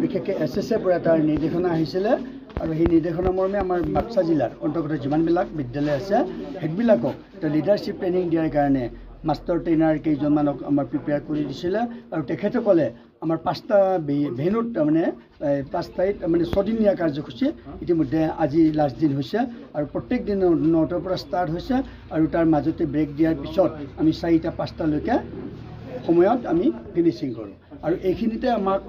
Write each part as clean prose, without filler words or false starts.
বিশেষকৈ SSA পৰা এটা নিৰ্দেশনা আহিছিলে আৰু সেই নিৰ্দেশনা মৰ্মে আমাৰ বাক্সা জিলাৰ অন্তৰ্গত যিমানবিলাক বিদ্যালয় আছে হেডবিলাকক লিডাৰশ্বিপ ট্ৰেইনিং দিয়াৰ কাৰণে মাষ্টাৰ ট্ৰেইনাৰ কেইজনমানক আমাৰ প্ৰিপেয়াৰ কৰি দিছিলে আৰু তেখেতসকলে আমাৰ 5টা ভেনুত তাৰমানে 5টা মানে 6দিনীয়া কাৰ্যসূচী ইতিমধ্যে আজি লাষ্ট দিন হৈছে আৰু প্ৰত্যেক দিন 9টাৰ পৰা ষ্টাৰ্ট হৈছে আৰু তাৰ মাজতে ব্ৰেক দিয়াৰ পিছত আমি 4টা 5টালৈকে সময়ত আমি ফিনিচিং কৰোঁ আৰু এইখিনিতে আমাক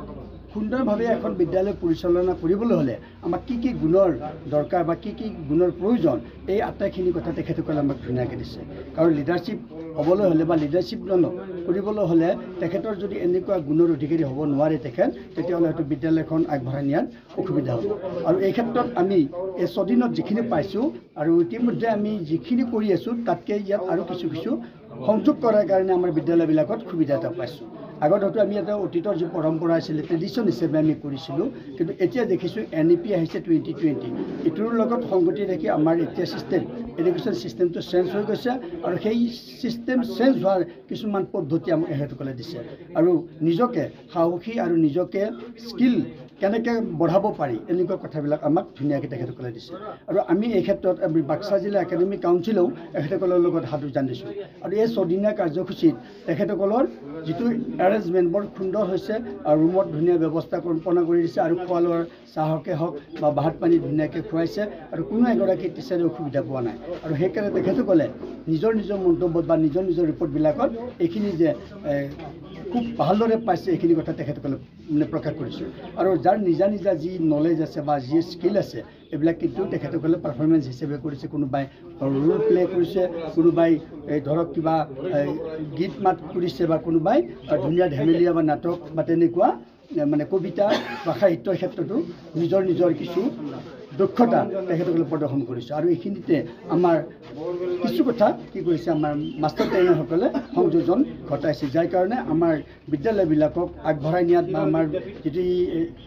সুন্দৰভাৱে এখন বিদ্যালয় পৰিচালনা কৰিবলৈ হ'লে আমাক কি গুণৰ দৰকাৰ বা কি গুণৰ প্ৰয়োজন এই আটাইখিনি কথা তেখেতসকলে আমাক ধুনীয়াকৈ দিছে কাৰণ লিডাৰশ্বিপ হ'বলৈ হ'লে বা লিডাৰশ্বিপ কৰিবলৈ হ'লে তেখেতৰ যদি এনেকুৱা গুণৰ অধিকাৰী হ'ব নোৱাৰে তেতিয়াহ'লে হয়তো বিদ্যালয়খন আগবঢ়াই নিয়াত অসুবিধা হ'ব আৰু এই ক্ষেত্ৰত আমি এই 6 দিনত যিখিনি পাইছোঁ আৰু ইতিমধ্যে আমি যিখিনি কৰি আছোঁ তাতকৈ ইয়াত আৰু কিছু সংযোগ কৰাৰ কাৰণে আমাৰ বিদ্যালয়বিলাকত সুবিধা এটা পাইছোঁ আগত হয়তো আমি এটা অতীতৰ যি পৰম্পৰা আছিলে ট্ৰেডিশ্যন হিচাপে আমি কৰিছিলোঁ কিন্তু এতিয়া দেখিছোঁ NEP আহিছে 2020 এইটোৰ লগত সংগতি ৰাখি আমাৰ এতিয়া এডুকেশ্যন চিষ্টেমটো চেঞ্জ হৈ গৈছে আৰু সেই চিষ্টেম চেঞ্জ হোৱাৰ কিছুমান পদ্ধতি আমাক এখেতসকলে দিছে আৰু নিজকে সাহসী আৰু নিজকে স্কিল কেনেকৈ বঢ়াব পাৰি এনেকুৱা কথাবিলাক আমাক ধুনীয়াকৈ তেখেতসকলে দিছে আৰু আমি এই ক্ষেত্ৰত আমি বাক্সা জিলা একাডেমিক কাউন্সিলেও এখেতসকলৰ লগত হাত জানিছোঁ আৰু এই 6দিনীয়া কাৰ্যসূচীত তেখেতসকলৰ যিটো এৰেঞ্জমেণ্ট বৰ সুন্দৰ হৈছে আৰু ৰুমত ধুনীয়া ব্যৱস্থা কল্পনা কৰি দিছে আৰু খোৱা লোৱাৰ চাহকে হওক বা ভাত পানী ধুনীয়াকৈ খুৱাইছে আৰু কোনো এগৰাকী টিচাৰে অসুবিধা পোৱা নাই আৰু সেইকাৰণে তেখেতসকলে নিজৰ মন্তব্যত বা নিজৰ ৰিপৰ্টবিলাকত এইখিনি যে খুব ভালদৰে পাইছে এইখিনি কথা তেখেতসকলে মানে প্ৰকাশ কৰিছে আৰু যাৰ নিজা যি নলেজ আছে বা যি স্কিল আছে এইবিলাক কিন্তু তেখেতসকলে পাৰফৰ্মেঞ্চ হিচাপে কৰিছে কোনোবাই ৰোল প্লে কৰিছে কোনোবাই ধৰক কিবা গীত মাত কৰিছে বা কোনোবাই ধুনীয়া ধেমেলীয়া বা নাটক বা তেনেকুৱা মানে কবিতা বা সাহিত্যৰ ক্ষেত্ৰতো নিজৰ কিছু দক্ষতা তেখেতসকলে প্ৰদৰ্শন কৰিছে আৰু এইখিনিতে আমাৰ কিছু কথা কি কৰিছে আমাৰ মাষ্টাৰ ট্ৰেইনাৰসকলে সংযোজন ঘটাইছে যাৰ কাৰণে আমাৰ বিদ্যালয়বিলাকক আগবঢ়াই নিয়াত বা আমাৰ যিটো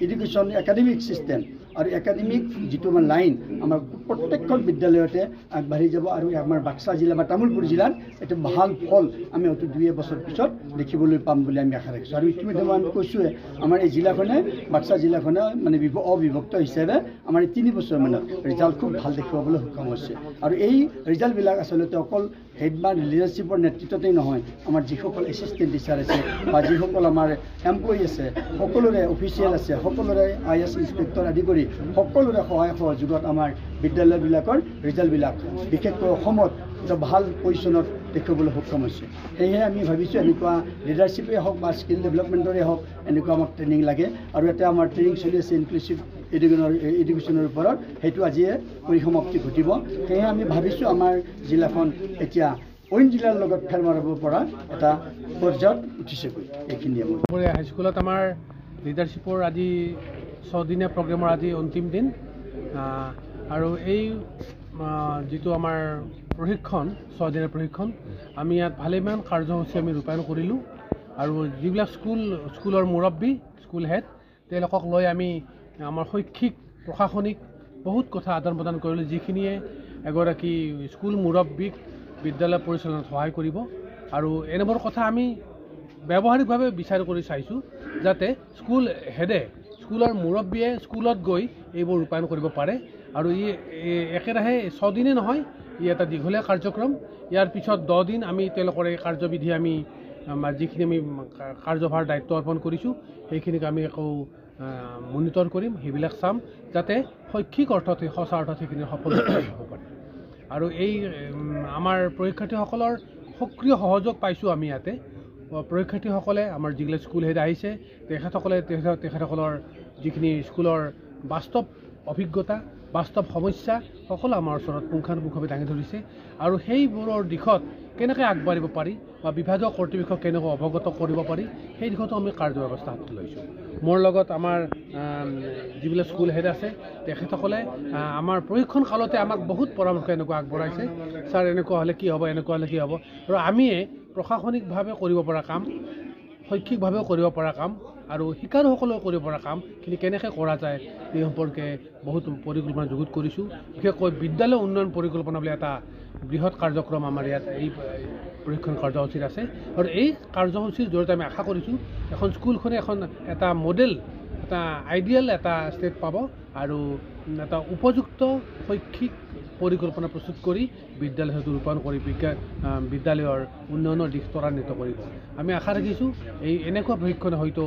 এডুকেশ্যন একাডেমিক চিষ্টেম আৰু একাডেমিক যিটো আমাৰ লাইন আমাৰ প্ৰত্যেকখন বিদ্যালয়তে আগবাঢ়ি যাব আৰু আমাৰ বাক্সা জিলা বা তামোলপুৰ জিলাত এটা ভাল ফল আমি হয়তো 2 বছৰ পিছত দেখিবলৈ পাম বুলি আমি আশা ৰাখিছোঁ আৰু ইতিমধ্যে আমি কৈছোঁৱে আমাৰ এই জিলাখনে বাক্সা জিলাখনে মানে অবিভক্ত হিচাপে আমাৰ 3 বছৰ মানত ৰিজাল্ট খুব ভাল দেখুৱাবলৈ সক্ষম হৈছে আৰু এই ৰিজাল্টবিলাক আচলতে অকল হেড বা লিডাৰশ্বিপৰ নেতৃত্বতেই নহয় আমাৰ যিসকল এছিষ্টেণ্ট টিচাৰ আছে বা যিসকল আমাৰ এমপ্লয়ী আছে সকলোৰে অফিচিয়েল আছে সকলোৰে IAS ইনস্পেক্টৰ আদি কৰি সকলোৰে সহায় সহযোগত আমাৰ বিদ্যালয়বিলাকৰ ৰিজাল্টবিলাক বিশেষকৈ অসমত এটা ভাল পজিশ্যনত দেখুৱাবলৈ সক্ষম হৈছে সেয়েহে আমি ভাবিছোঁ এনেকুৱা লিডাৰশ্বিপেই হওক বা স্কিল ডেভেলপমেণ্টৰে হওক এনেকুৱা আমাক ট্ৰেইনিং লাগে আৰু এটা আমাৰ ট্ৰেইনিং চলি আছে ইনক্লুচিভ এডুকেশ্যনৰ ওপৰত সেইটো আজিয়ে পৰিসমাপ্তি ঘটিব সেয়েহে আমি ভাবিছোঁ আমাৰ জিলাখন এতিয়া অইন জিলাৰ লগত ফেৰ মাৰিব পৰা এটা পৰ্যায়ত উঠিছেগৈ এইখিনিয়ে মই হাইস্কুলত আমাৰ লিডাৰশ্বিপৰ আজি 6দিনীয়া প্ৰগ্ৰেমৰ আজি অন্তিম দিন আৰু এই যিটো আমাৰ প্ৰশিক্ষণ 6দিনীয়া প্ৰশিক্ষণ আমি ইয়াত ভালেমান কাৰ্যসূচী আমি ৰূপায়ণ কৰিলোঁ আৰু যিবিলাক স্কুলৰ মুৰব্বী স্কুল হেড তেওঁলোকক লৈ আমি আমাৰ শৈক্ষিক প্ৰশাসনিক বহুত কথা আদান প্ৰদান কৰিলোঁ যিখিনিয়ে এগৰাকী স্কুল মুৰব্বীক বিদ্যালয় পৰিচালনাত সহায় কৰিব আৰু এনেবোৰ কথা আমি ব্যৱহাৰিকভাৱে বিচাৰ কৰি চাইছোঁ যাতে স্কুল হেডে স্কুলৰ মুৰব্বীয়ে স্কুলত গৈ এইবোৰ ৰূপায়ণ কৰিব পাৰে আৰু একেৰাহে 6 দিনে নহয় এটা দীঘলীয়া কাৰ্যক্ৰম ইয়াৰ পিছত 10 দিন আমি তেওঁলোকৰ এই কাৰ্যবিধি আমি যিখিনি আমি কাৰ্যভাৰ দায়িত্ব অৰ্পণ কৰিছোঁ সেইখিনিক আমি আকৌ মনিটৰ কৰিম সেইবিলাক চাম যাতে শৈক্ষিক অৰ্থত সঁচা অৰ্থত সেইখিনি সফল হ'ব পাৰে আৰু এই আমাৰ পৰীক্ষাৰ্থীসকলৰ সক্ৰিয় সহযোগ পাইছোঁ আমি ইয়াতে পৰীক্ষাৰ্থীসকলে আমাৰ যিবিলাক স্কুল হেড আহিছে তেখেতসকলৰ যিখিনি স্কুলৰ বাস্তৱ অভিজ্ঞতা বাস্তৱ সমস্যা সকলো আমাৰ ওচৰত পুংখানুপুংখভাৱে দাঙি ধৰিছে আৰু সেইবোৰৰ দিশত কেনেকৈ আগবাঢ়িব পাৰি বা বিভাগীয় কৰ্তৃপক্ষক কেনেকৈ অৱগত কৰিব পাৰি সেই দিশতো আমি কাৰ্যব্যৱস্থা হাতত লৈছোঁ মোৰ লগত আমাৰ যিবিলাক স্কুল হেড আছে তেখেতসকলে আমাৰ প্ৰশিক্ষণ কালতে আমাক বহুত পৰামৰ্শ এনেকুৱা আগবঢ়াইছে ছাৰ এনেকুৱা হ'লে কি হ'ব এনেকুৱা হ'লে কি হ'ব আৰু আমিয়ে প্ৰশাসনিকভাৱে কৰিব পৰা কাম শৈক্ষিকভাৱেও কৰিব পৰা কাম আৰু শিকাৰুসকলেও কৰিব পৰা কামখিনি কেনেকৈ কৰা যায় এই সম্পৰ্কে বহুত পৰিকল্পনা যুগুত কৰিছোঁ বিশেষকৈ বিদ্যালয় উন্নয়ন পৰিকল্পনা বুলি এটা বৃহৎ কাৰ্যক্ৰম আমাৰ ইয়াত এই প্ৰশিক্ষণ কাৰ্যসূচীত আছে আৰু এই কাৰ্যসূচীৰ জৰিয়তে আমি আশা কৰিছোঁ এখন স্কুলখনে এটা মডেল এটা আইডিয়েল এটা ষ্টেট পাব আৰু এটা উপযুক্ত শৈক্ষিক পৰিকল্পনা প্ৰস্তুত কৰি বিদ্যালয় হয়তো ৰূপায়ণ কৰি বিদ্যালয়ৰ উন্নয়নৰ দিশ ত্বৰান্বিত কৰিব। আমি আশা ৰাখিছোঁ এই এনেকুৱা প্ৰশিক্ষণে হয়তো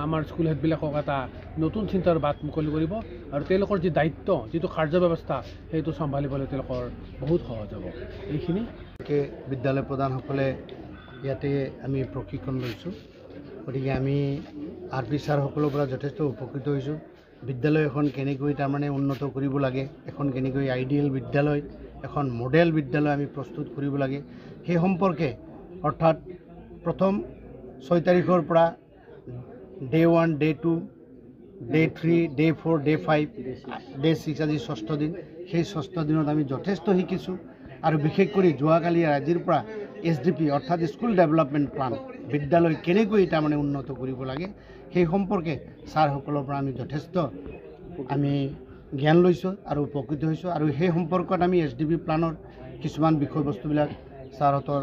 আমাৰ স্কুল হেডবিলাকক এটা নতুন চিন্তাৰ বাট মুকলি কৰিব আৰু তেওঁলোকৰ যি দায়িত্ব যিটো কাৰ্য ব্যৱস্থা সেইটো চম্ভালিবলৈ তেওঁলোকৰ বহুত সহজ হ'ব। এইখিনি বিদ্যালয় প্ৰধানসকলে ইয়াতে আমি প্ৰশিক্ষণ লৈছোঁ, গতিকে আমি RP ছাৰসকলৰ পৰা যথেষ্ট উপকৃত হৈছোঁ। বিদ্যালয় এখন কেনেকৈ তাৰমানে উন্নত কৰিব লাগে, এখন কেনেকৈ আইডিয়েল বিদ্যালয়, এখন মডেল বিদ্যালয় আমি প্ৰস্তুত কৰিব লাগে, সেই সম্পৰ্কে অৰ্থাৎ প্ৰথম 6 তাৰিখৰ পৰা Day 1, Day 2, Day 3, Day 4, Day 5, Day 6 আজি 6ষ্ঠ দিন। সেই 6ষ্ঠ দিনত আমি যথেষ্ট শিকিছোঁ আৰু বিশেষ কৰি যোৱাকালি আজিৰ পৰা SDP অৰ্থাৎ স্কুল ডেভেলপমেণ্ট প্লান, বিদ্যালয় কেনেকৈ তাৰমানে উন্নত কৰিব লাগে সেই সম্পৰ্কে ছাৰসকলৰ পৰা আমি যথেষ্ট জ্ঞান লৈছোঁ আৰু উপকৃত হৈছোঁ। আৰু সেই সম্পৰ্কত আমি SDP প্লানৰ কিছুমান বিষয়বস্তুবিলাক ছাৰহঁতৰ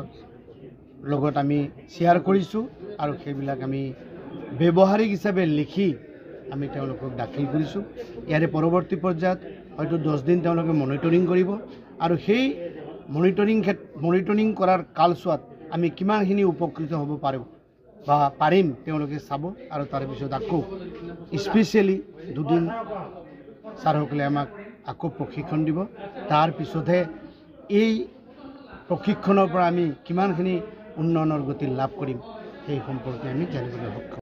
লগত আমি শ্বেয়াৰ কৰিছোঁ আৰু সেইবিলাক আমি ব্যৱহাৰিক হিচাপে লিখি আমি তেওঁলোকক দাখিল কৰিছোঁ। ইয়াৰে পৰৱৰ্তী পৰ্যায়ত হয়তো 10 দিন তেওঁলোকে মনিটৰিং কৰিব আৰু সেই মনিটৰিং কৰাৰ কালছোৱাত আমি কিমানখিনি উপকৃত হ'ব পাৰোঁ বা পাৰিম তেওঁলোকে চাব আৰু তাৰপিছত আকৌ স্পেচিয়েলি 2 দিন ছাৰসকলে আমাক আকৌ প্ৰশিক্ষণ দিব। তাৰপিছতহে এই প্ৰশিক্ষণৰ পৰা আমি কিমানখিনি উন্নয়নৰ গতি লাভ কৰিম সেই সম্পৰ্কে আমি জানিবলৈ সক্ষম।